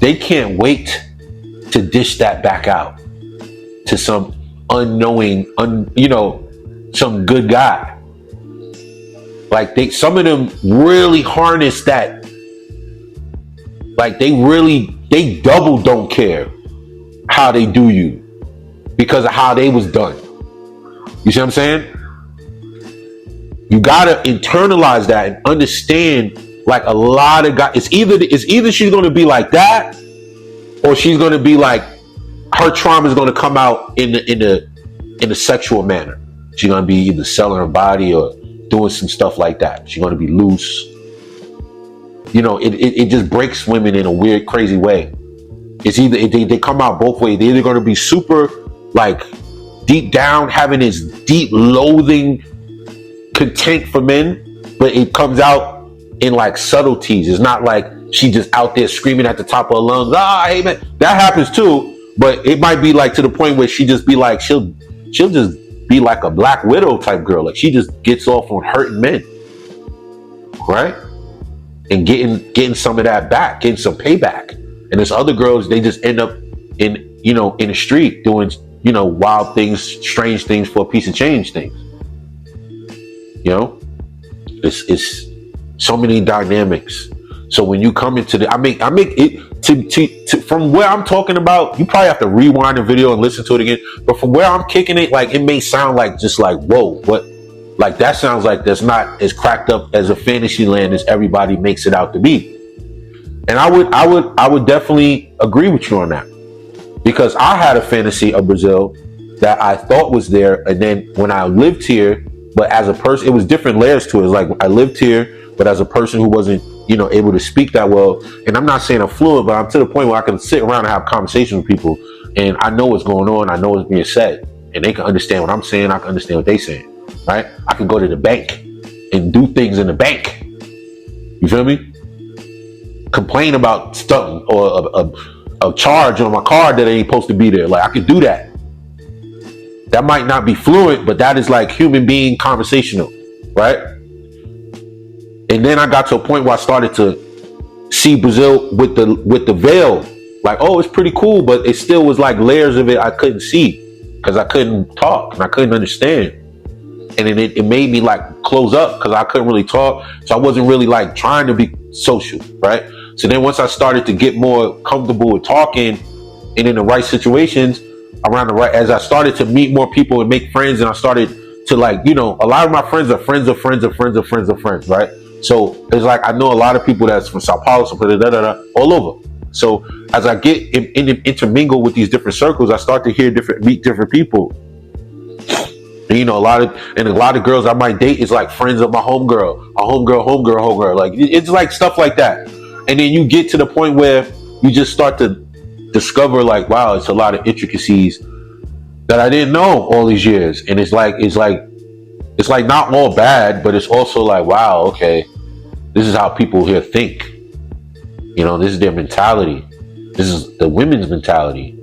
S1: they can't wait to dish that back out to some unknowing, some good guy. Like some of them really harness that. Like they double don't care how they do you because of how they was done. You see what I'm saying? You gotta internalize that and understand. Like a lot of guys, it's either she's gonna be like that, or she's gonna be like her trauma is gonna come out in a sexual manner. She's gonna be either selling her body or doing some stuff like that. She's gonna be loose. It just breaks women in a weird, crazy way. It's either they come out both ways. They're either going to be super, like, deep down, having this deep loathing, contempt for men, but it comes out in, like, subtleties. It's not like she just out there screaming at the top of her lungs, I hate men. That happens too, but it might be, like, to the point where she just be like, she'll just be like a Black Widow type girl. Like, she just gets off on hurting men. Right? And getting some of that back, getting some payback. And there's other girls, they just end up in the street doing, wild things, strange things for a piece of change things. It's so many dynamics. So when you come into I make it to from where I'm talking about, you probably have to rewind the video and listen to it again. But from where I'm kicking it, like it may sound like just like, whoa, what? Like that sounds like that's not as cracked up as a fantasy land as everybody makes it out to be. And I would definitely agree with you on that. Because I had a fantasy of Brazil that I thought was there, and then when I lived here, but as a person, it was different layers to it. It's like I lived here, but as a person who wasn't, able to speak that well, and I'm not saying I'm fluent, but I'm to the point where I can sit around and have conversations with people, and I know what's going on, I know what's being said, and they can understand what I'm saying, I can understand what they're saying. Right? I can go to the bank and do things in the bank. You feel me? Complain about stuff or a charge on my card that ain't supposed to be there. Like I could do that. That might not be fluent, but that is like human being conversational, right? And then I got to a point where I started to see Brazil with the veil. Like, oh, it's pretty cool, but it still was like layers of it I couldn't see because I couldn't talk and I couldn't understand. And then it made me like close up because I couldn't really talk. So I wasn't really like trying to be social, right? So then once I started to get more comfortable with talking and in the right situations as I started to meet more people and make friends, and I started to like, a lot of my friends are friends of friends of friends of friends of friends, right? So it's like, I know a lot of people that's from Sao Paulo, all over. So as I get intermingle with these different circles, I start to meet different people. And, a lot of girls I might date is like friends of my homegirl. Like it's like stuff like that. And then you get to the point where you just start to discover like, wow, it's a lot of intricacies that I didn't know all these years. And it's like not all bad, but it's also like, wow, okay, this is how people here think. This is their mentality. This is the women's mentality.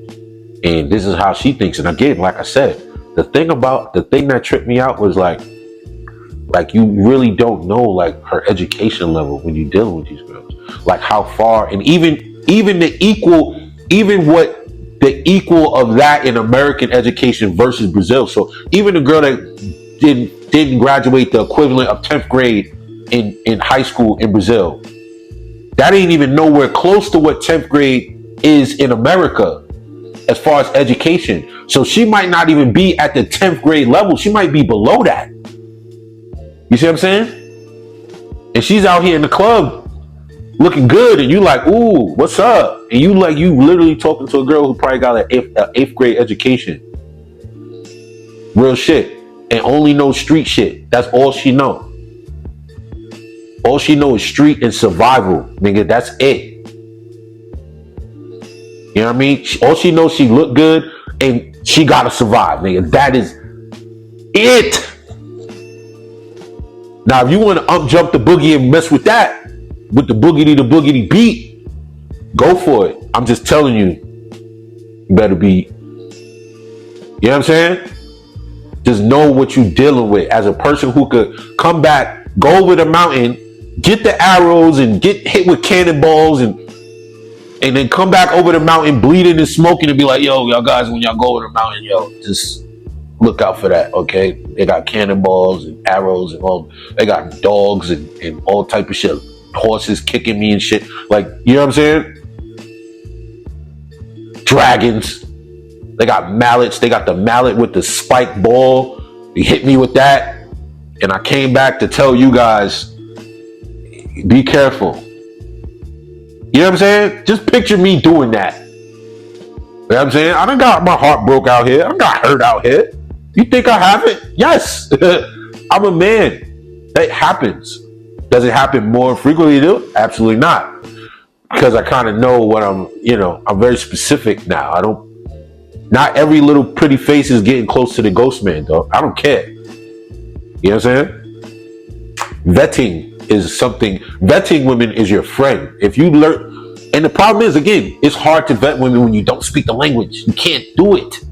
S1: And this is how she thinks. And again, like I said, the thing that tripped me out was like, Like, you really don't know like her education level when you're dealing with these girls. Like how far, and even the equal, even what the equal of that in American education versus Brazil. So even the girl that didn't graduate the equivalent of 10th grade in high school in Brazil, that ain't even nowhere close to what 10th grade is in America as far as education. So she might not even be at the 10th grade level. She might be below that. You see what I'm saying? And she's out here in the club looking good, and you like, ooh, what's up? And you literally talking to a girl who probably got an eighth grade education. Real shit. And only knows street shit. That's all she know. All she know is street and survival. Nigga, that's it. You know what I mean? All she knows, she look good and she gotta survive, nigga. That is it. Now, if you want to jump the boogie and mess with that, with the boogity beat, go for it. I'm just telling you, you better be, you know what I'm saying? Just know what you're dealing with as a person who could come back, go over the mountain, get the arrows and get hit with cannonballs and then come back over the mountain bleeding and smoking and be like, yo, y'all guys, when y'all go over the mountain, yo, just look out for that, okay? They got cannonballs and arrows and all. They got dogs and all type of shit. Horses kicking me and shit. Like, you know what I'm saying? Dragons. They got mallets. They got the mallet with the spike ball. They hit me with that. And I came back to tell you guys, be careful. You know what I'm saying? Just picture me doing that. You know what I'm saying? I done got my heart broke out here. I done got hurt out here. You think I haven't? Yes. I'm a man. That happens. Does it happen more frequently though? Absolutely not. Because I kind of know what I'm very specific now. Not every little pretty face is getting close to the ghost man, though. I don't care. You know what I'm saying? Vetting women is your friend. If you learn, and the problem is, again, it's hard to vet women when you don't speak the language. You can't do it.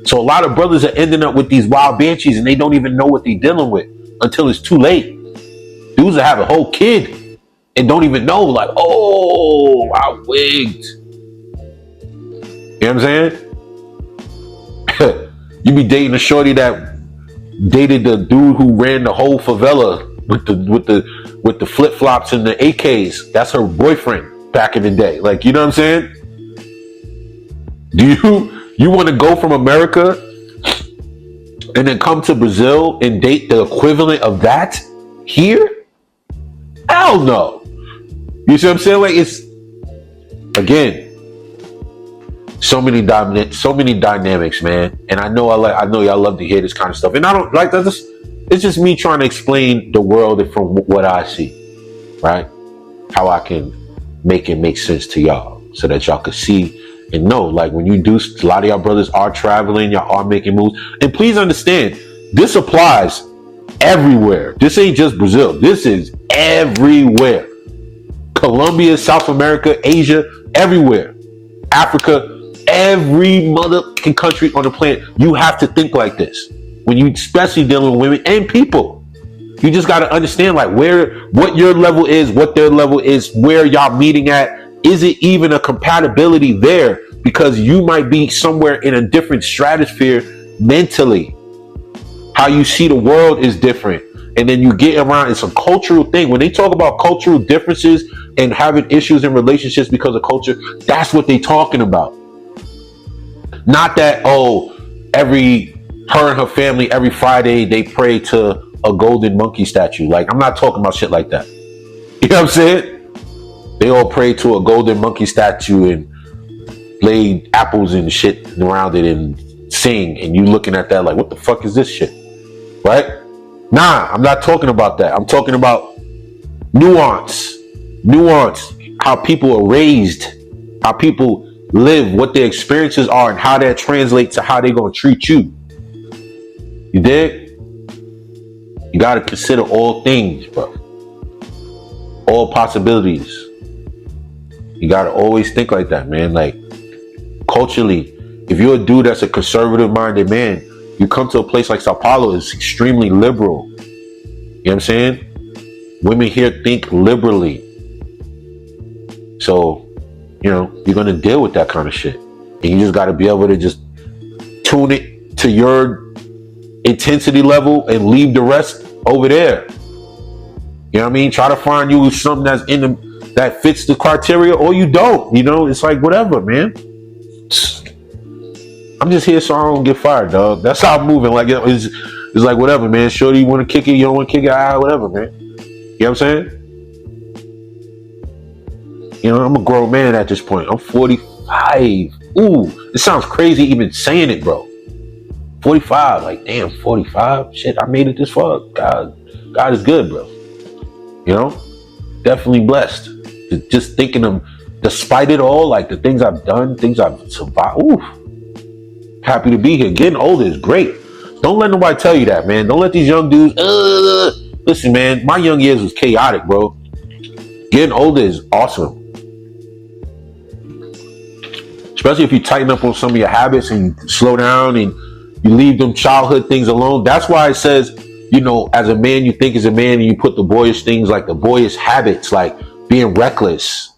S1: So a lot of brothers are ending up with these wild banshees and they don't even know what they're dealing with until it's too late. Dudes that have a whole kid and don't even know, like, oh, I wigged. You know what I'm saying? You be dating a shorty that dated the dude who ran the whole favela with the flip flops and the AKs. That's her boyfriend back in the day. Like, you know what I'm saying? Do you want to go from America and then come to Brazil and date the equivalent of that here? Hell no. You see what I'm saying? Like, it's, again, so many dynamics, man. And I know y'all love to hear this kind of stuff. And I don't like that. It's just me trying to explain the world from what I see, right? How I can make it make sense to y'all so that y'all can see and know, like, when you do, a lot of y'all brothers are traveling, y'all are making moves. And please understand, this applies everywhere. This ain't just Brazil. This is everywhere. Colombia, South America, Asia, everywhere. Africa, every motherfucking country on the planet. You have to think like this. When you, especially dealing with women and people, you just got to understand, like, what your level is, what their level is, where y'all meeting at. Is it even a compatibility there? Because you might be somewhere in a different stratosphere mentally. How you see the world is different. And then you get around, it's a cultural thing. When they talk about cultural differences and having issues in relationships because of culture, that's what they're talking about. Not that, her and her family, every Friday, they pray to a golden monkey statue. Like, I'm not talking about shit like that. You know what I'm saying? They all pray to a golden monkey statue and lay apples and shit around it and sing. And you looking at that like, what the fuck is this shit? Right? Nah, I'm not talking about that. I'm talking about nuance, how people are raised, how people live, what their experiences are, and how that translates to how they're going to treat you. You dig? You got to consider all things, bro. All possibilities. You got to always think like that, man. Like, culturally, if you're a dude that's a conservative minded man, you come to a place like Sao Paulo, it's extremely liberal. what I'm saying? Women here think liberally. So, you're going to deal with that kind of shit. And you just got to be able to just tune it to your intensity level and leave the rest over there. You know what I mean? Try to find you something that fits the criteria, or you don't. It's like whatever, man. I'm just here so I don't get fired, dog. That's how I'm moving. Like it's like whatever, man. Shorty, you want to kick it? You don't want to kick it? Whatever, man. You know what I'm saying? I'm a grown man at this point. I'm 45. Ooh, it sounds crazy even saying it, bro. 45, like damn, 45. Shit, I made it this far. God is good, bro. Definitely blessed. Just thinking of, despite it all, like the things I've done, things I've survived. Ooh, happy to be here. Getting older is great. Don't let nobody tell you that, man. Don't let these young dudes. Listen, man, my young years was chaotic, bro. Getting older is awesome. Especially if you tighten up on some of your habits and you slow down and you leave them childhood things alone. That's why it says, as a man, you think as a man, and you put the boyish things, like the boyish habits, like being reckless,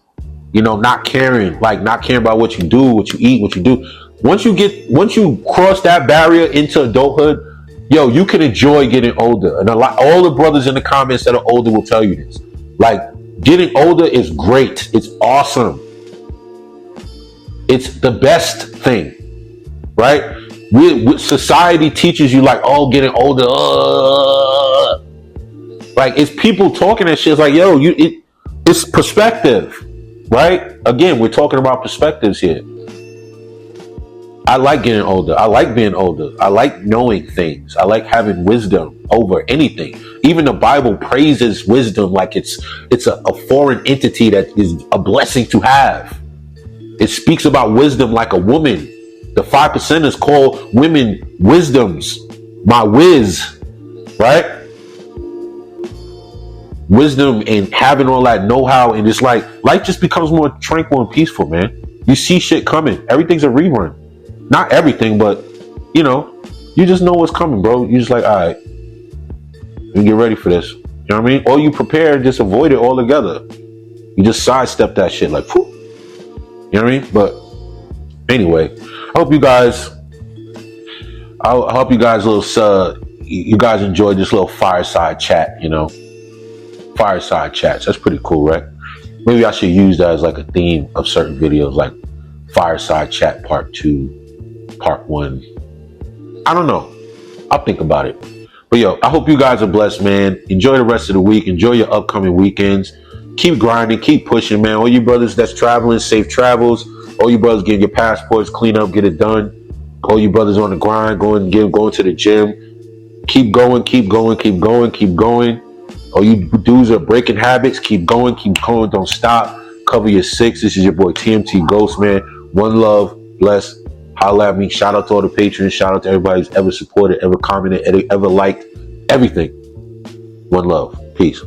S1: not caring about what you do, what you eat, what you do. Once you cross that barrier into adulthood, you can enjoy getting older. And all the brothers in the comments that are older will tell you this. Like, getting older is great. It's awesome. It's the best thing, right? Society teaches you like, oh, getting older. Like, it's people talking that shit. It's like, it's perspective, right? Again, we're talking about perspectives here. I like getting older. I like being older. I like knowing things. I like having wisdom over anything. Even the Bible praises wisdom like it's a foreign entity that is a blessing to have. It speaks about wisdom like a woman. The 5%ers call women wisdoms. My whiz, right? Wisdom and having all that know-how, and it's like life just becomes more tranquil and peaceful, man. You see shit coming. Everything's a rerun. Not everything, but you just know what's coming, bro. You just like, all right, you get ready for this. You know what I mean? Or you prepare and just avoid it altogether. You just sidestep that shit like, whew. You know what I mean? But anyway, I hope you guys you guys enjoyed this little fireside chat. Fireside chats. That's pretty cool, right? Maybe I should use that as like a theme of certain videos, like fireside chat part 2, part 1. I don't know. I'll think about it. But I hope you guys are blessed, man. Enjoy the rest of the week. Enjoy your upcoming weekends. Keep grinding, keep pushing, man. All you brothers that's traveling, safe travels. All you brothers getting your passports, clean up, get it done. All you brothers on the grind, going to the gym. Keep going, keep going, keep going, keep going. All you dudes are breaking habits, keep going, don't stop. Cover your 6. This is your boy TMT Ghost, man. One love, bless. Holla at me. Shout out to all the patrons. Shout out to everybody who's ever supported, ever commented, ever liked, everything. One love. Peace.